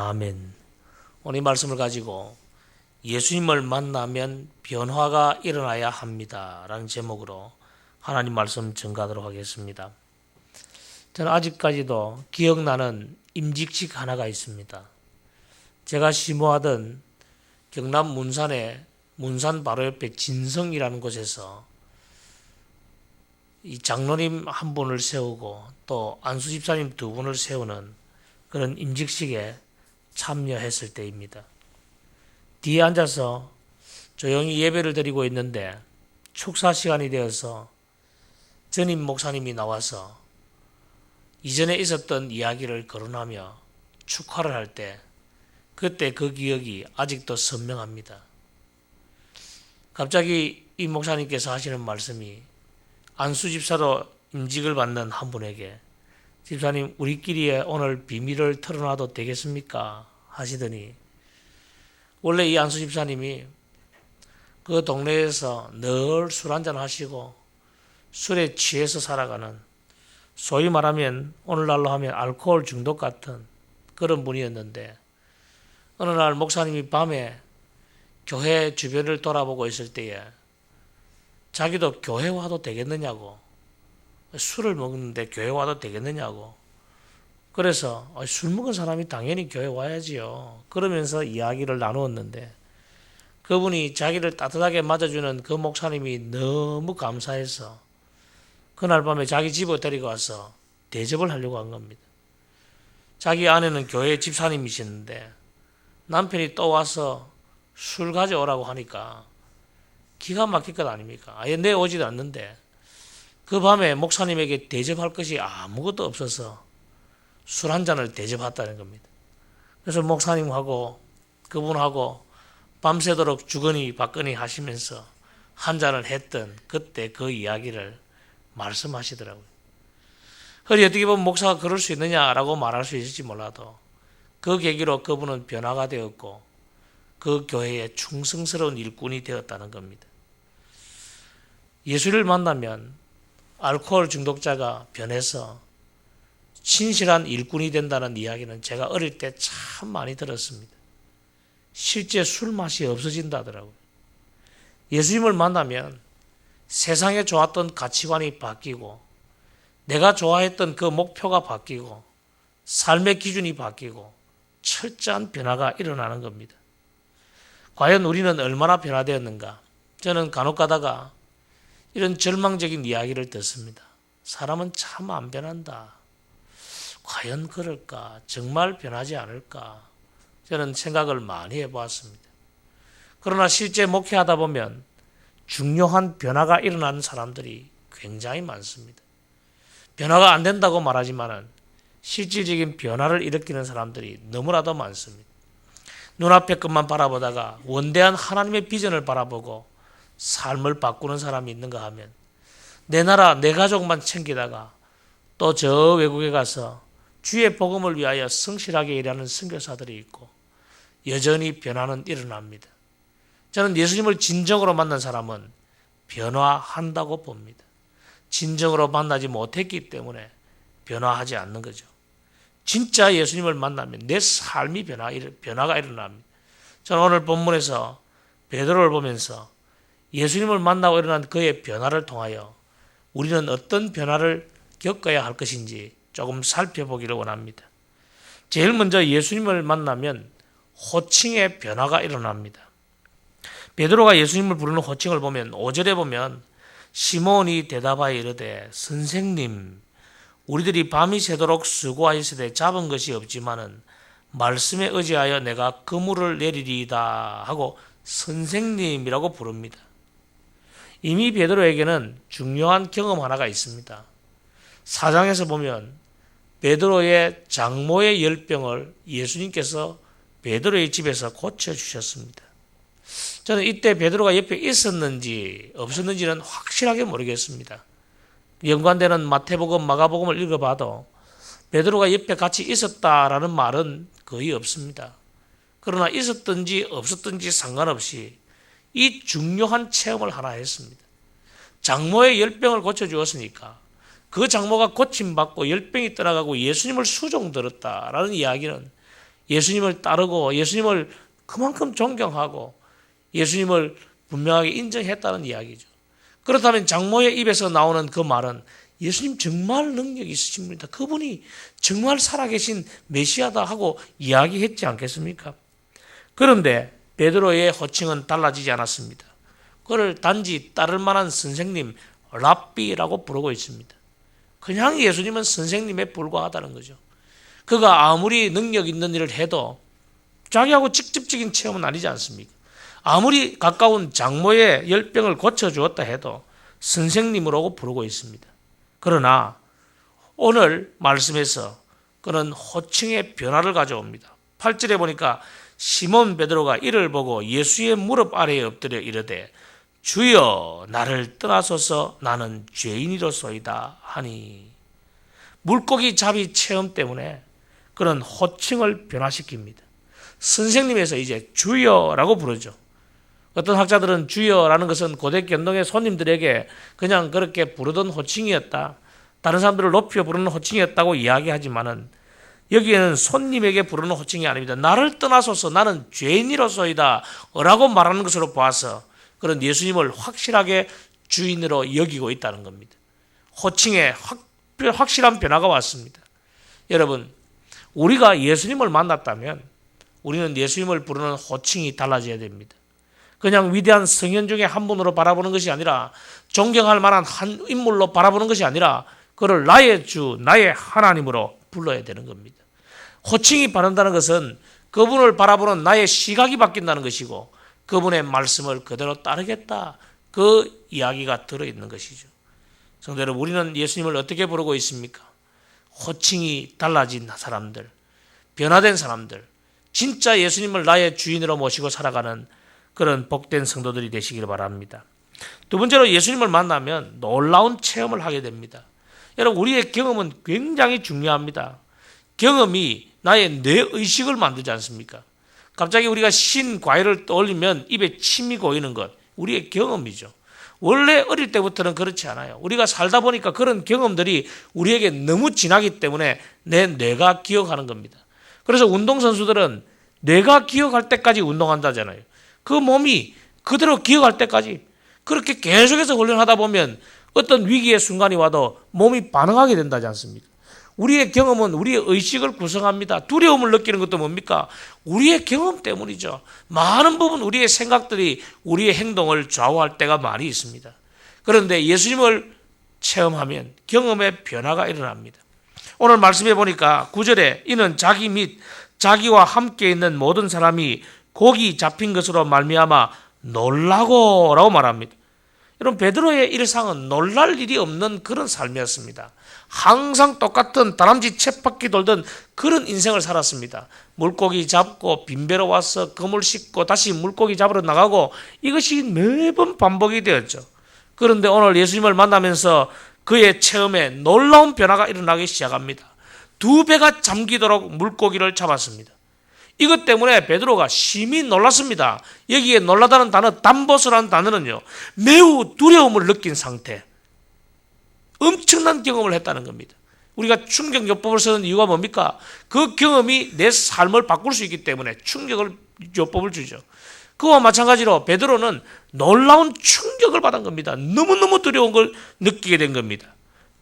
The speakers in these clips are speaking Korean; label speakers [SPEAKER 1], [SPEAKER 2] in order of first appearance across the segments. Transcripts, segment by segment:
[SPEAKER 1] 아멘. 오늘 이 말씀을 가지고 예수님을 만나면 변화가 일어나야 합니다 라는 제목으로 하나님 말씀 전가하도록 하겠습니다. 저는 아직까지도 기억나는 임직식 하나가 있습니다. 제가 심호하던 경남 문산의 문산 바로 옆에 진성이라는 곳에서 이 장로님 한 분을 세우고 또 안수 집사님 두 분을 세우는 그런 임직식에 참여했을 때입니다. 뒤에 앉아서 조용히 예배를 드리고 있는데 축사 시간이 되어서 전임 목사님이 나와서 이전에 있었던 이야기를 거론하며 축하를 할 때 그때 그 기억이 아직도 선명합니다. 갑자기 이 목사님께서 하시는 말씀이 안수 집사로 임직을 받는 한 분에게 집사님 우리끼리 오늘 비밀을 털어놔도 되겠습니까? 하시더니 원래 이 안수 집사님이 그 동네에서 늘 술 한잔 하시고 술에 취해서 살아가는 소위 말하면 오늘날로 하면 알코올 중독 같은 그런 분이었는데 어느 날 목사님이 밤에 교회 주변을 돌아보고 있을 때에 자기도 교회 와도 되겠느냐고 술을 먹는데 교회 와도 되겠느냐고 그래서 술 먹은 사람이 당연히 교회 와야지요 그러면서 이야기를 나누었는데 그분이 자기를 따뜻하게 맞아주는 그 목사님이 너무 감사해서 그날 밤에 자기 집에 데리고 와서 대접을 하려고 한 겁니다. 자기 아내는 교회 집사님이시는데 남편이 또 와서 술 가져오라고 하니까 기가 막힐 것 아닙니까? 아예 내오지도 않는데 그 밤에 목사님에게 대접할 것이 아무것도 없어서 술 한 잔을 대접했다는 겁니다. 그래서 목사님하고 그분하고 밤새도록 주거니 받거니 하시면서 한 잔을 했던 그때 그 이야기를 말씀하시더라고요. 그런데 어떻게 보면 목사가 그럴 수 있느냐라고 말할 수 있을지 몰라도 그 계기로 그분은 변화가 되었고 그 교회의 충성스러운 일꾼이 되었다는 겁니다. 예수를 만나면 알코올 중독자가 변해서 신실한 일꾼이 된다는 이야기는 제가 어릴 때 참 많이 들었습니다. 실제 술 맛이 없어진다더라고요. 예수님을 만나면 세상에 좋았던 가치관이 바뀌고 내가 좋아했던 그 목표가 바뀌고 삶의 기준이 바뀌고 철저한 변화가 일어나는 겁니다. 과연 우리는 얼마나 변화되었는가? 저는 간혹 가다가 이런 절망적인 이야기를 듣습니다. 사람은 참 안 변한다. 과연 그럴까? 정말 변하지 않을까? 저는 생각을 많이 해보았습니다. 그러나 실제 목회하다 보면 중요한 변화가 일어나는 사람들이 굉장히 많습니다. 변화가 안 된다고 말하지만 실질적인 변화를 일으키는 사람들이 너무나도 많습니다. 눈앞의 것만 바라보다가 원대한 하나님의 비전을 바라보고 삶을 바꾸는 사람이 있는가 하면 내 나라, 내 가족만 챙기다가 또 저 외국에 가서 주의 복음을 위하여 성실하게 일하는 선교사들이 있고 여전히 변화는 일어납니다. 저는 예수님을 진정으로 만난 사람은 변화한다고 봅니다. 진정으로 만나지 못했기 때문에 변화하지 않는 거죠. 진짜 예수님을 만나면 내 삶이 변화가 일어납니다. 저는 오늘 본문에서 베드로를 보면서 예수님을 만나고 일어난 그의 변화를 통하여 우리는 어떤 변화를 겪어야 할 것인지 조금 살펴보기를 원합니다. 제일 먼저 예수님을 만나면 호칭의 변화가 일어납니다. 베드로가 예수님을 부르는 호칭을 보면 5절에 보면 시몬이 대답하여 이르되 선생님 우리들이 밤이 새도록 수고하였으되 잡은 것이 없지만은 말씀에 의지하여 내가 그물을 내리리이다 하고 선생님이라고 부릅니다. 이미 베드로에게는 중요한 경험 하나가 있습니다. 4장에서 보면 베드로의 장모의 열병을 예수님께서 베드로의 집에서 고쳐주셨습니다. 저는 이때 베드로가 옆에 있었는지 없었는지는 확실하게 모르겠습니다. 연관되는 마태복음, 마가복음을 읽어봐도 베드로가 옆에 같이 있었다라는 말은 거의 없습니다. 그러나 있었든지 없었든지 상관없이 이 중요한 체험을 하나 했습니다. 장모의 열병을 고쳐주었으니까 그 장모가 고침받고 열병이 떠나가고 예수님을 수종들었다라는 이야기는 예수님을 따르고 예수님을 그만큼 존경하고 예수님을 분명하게 인정했다는 이야기죠. 그렇다면 장모의 입에서 나오는 그 말은 예수님 정말 능력이 있으신 분이다. 그분이 정말 살아계신 메시아다 하고 이야기했지 않겠습니까? 그런데 베드로의 호칭은 달라지지 않았습니다. 그를 단지 따를 만한 선생님, 랍비라고 부르고 있습니다. 그냥 예수님은 선생님에 불과하다는 거죠. 그가 아무리 능력 있는 일을 해도 자기하고 직접적인 체험은 아니지 않습니까? 아무리 가까운 장모의 열병을 고쳐주었다 해도 선생님으로 부르고 있습니다. 그러나 오늘 말씀에서 그는 호칭의 변화를 가져옵니다. 8절에 보니까 시몬 베드로가 이를 보고 예수의 무릎 아래에 엎드려 이르되 주여 나를 떠나소서 나는 죄인이로소이다 하니, 물고기 잡이 체험 때문에 그는 호칭을 변화시킵니다. 선생님에서 이제 주여라고 부르죠. 어떤 학자들은 주여라는 것은 고대 견동의 손님들에게 그냥 그렇게 부르던 호칭이었다, 다른 사람들을 높여 부르는 호칭이었다고 이야기하지만은 여기에는 손님에게 부르는 호칭이 아닙니다. 나를 떠나소서 나는 죄인이로소이다 라고 말하는 것으로 보아서 그런 예수님을 확실하게 주인으로 여기고 있다는 겁니다. 호칭에 확실한 변화가 왔습니다. 여러분, 우리가 예수님을 만났다면 우리는 예수님을 부르는 호칭이 달라져야 됩니다. 그냥 위대한 성현 중에 한 분으로 바라보는 것이 아니라, 존경할 만한 한 인물로 바라보는 것이 아니라 그를 나의 주, 나의 하나님으로 불러야 되는 겁니다. 호칭이 바른다는 것은 그분을 바라보는 나의 시각이 바뀐다는 것이고 그분의 말씀을 그대로 따르겠다, 그 이야기가 들어있는 것이죠. 성도 여러분, 우리는 예수님을 어떻게 부르고 있습니까? 호칭이 달라진 사람들, 변화된 사람들, 진짜 예수님을 나의 주인으로 모시고 살아가는 그런 복된 성도들이 되시기를 바랍니다. 두 번째로 예수님을 만나면 놀라운 체험을 하게 됩니다. 여러분, 우리의 경험은 굉장히 중요합니다. 경험이 나의 뇌의식을 만들지 않습니까? 갑자기 우리가 신 과일을 떠올리면 입에 침이 고이는 것, 우리의 경험이죠. 원래 어릴 때부터는 그렇지 않아요. 우리가 살다 보니까 그런 경험들이 우리에게 너무 진하기 때문에 내 뇌가 기억하는 겁니다. 그래서 운동선수들은 뇌가 기억할 때까지 운동한다잖아요. 그 몸이 그대로 기억할 때까지 그렇게 계속해서 훈련하다 보면 어떤 위기의 순간이 와도 몸이 반응하게 된다지 않습니까? 우리의 경험은 우리의 의식을 구성합니다. 두려움을 느끼는 것도 뭡니까? 우리의 경험 때문이죠. 많은 부분 우리의 생각들이 우리의 행동을 좌우할 때가 많이 있습니다. 그런데 예수님을 체험하면 경험의 변화가 일어납니다. 오늘 말씀해 보니까 9절에 이는 자기 및 자기와 함께 있는 모든 사람이 곡이 잡힌 것으로 말미암아 놀라고 라고 말합니다. 여러분, 베드로의 일상은 놀랄 일이 없는 그런 삶이었습니다. 항상 똑같은 다람쥐 쳇바퀴 돌던 그런 인생을 살았습니다. 물고기 잡고 빈배로 와서 그물 씻고 다시 물고기 잡으러 나가고, 이것이 매번 반복이 되었죠. 그런데 오늘 예수님을 만나면서 그의 체험에 놀라운 변화가 일어나기 시작합니다. 2배가 잠기도록 물고기를 잡았습니다. 이것 때문에 베드로가 심히 놀랐습니다. 여기에 놀라다는 단어, 담보스라는 단어는요, 매우 두려움을 느낀 상태, 엄청난 경험을 했다는 겁니다. 우리가 충격요법을 쓰는 이유가 뭡니까? 그 경험이 내 삶을 바꿀 수 있기 때문에 충격요법을 주죠. 그와 마찬가지로 베드로는 놀라운 충격을 받은 겁니다. 너무너무 두려운 걸 느끼게 된 겁니다.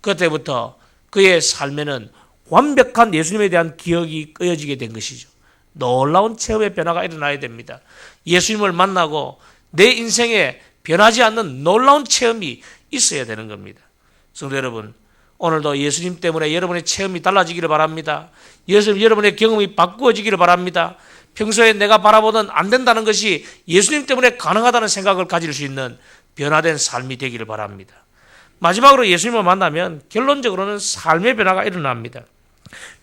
[SPEAKER 1] 그때부터 그의 삶에는 완벽한 예수님에 대한 기억이 끄어지게 된 것이죠. 놀라운 체험의 변화가 일어나야 됩니다. 예수님을 만나고 내 인생에 변하지 않는 놀라운 체험이 있어야 되는 겁니다. 성도 여러분, 오늘도 예수님 때문에 여러분의 체험이 달라지기를 바랍니다. 여러분의 경험이 바꾸어지기를 바랍니다. 평소에 내가 바라보던 안 된다는 것이 예수님 때문에 가능하다는 생각을 가질 수 있는 변화된 삶이 되기를 바랍니다. 마지막으로 예수님을 만나면 결론적으로는 삶의 변화가 일어납니다.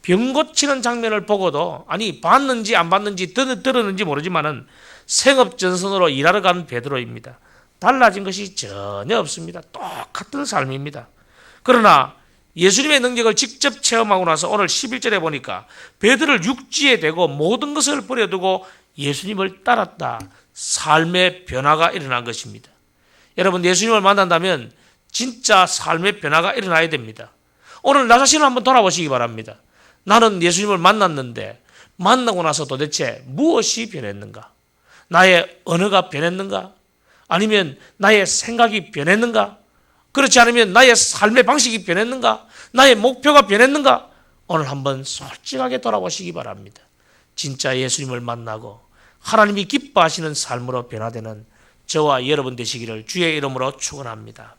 [SPEAKER 1] 병 고치는 장면을 보고도, 아니 봤는지 안 봤는지 들었는지 모르지만은 생업전선으로 일하러 간 베드로입니다. 달라진 것이 전혀 없습니다. 똑같은 삶입니다. 그러나 예수님의 능력을 직접 체험하고 나서 오늘 11절에 보니까 베드로를 육지에 대고 모든 것을 버려두고 예수님을 따랐다. 삶의 변화가 일어난 것입니다. 여러분, 예수님을 만난다면 진짜 삶의 변화가 일어나야 됩니다. 오늘 나 자신을 한번 돌아보시기 바랍니다. 나는 예수님을 만났는데 만나고 나서 도대체 무엇이 변했는가? 나의 언어가 변했는가? 아니면 나의 생각이 변했는가? 그렇지 않으면 나의 삶의 방식이 변했는가? 나의 목표가 변했는가? 오늘 한번 솔직하게 돌아보시기 바랍니다. 진짜 예수님을 만나고 하나님이 기뻐하시는 삶으로 변화되는 저와 여러분 되시기를 주의 이름으로 축원합니다.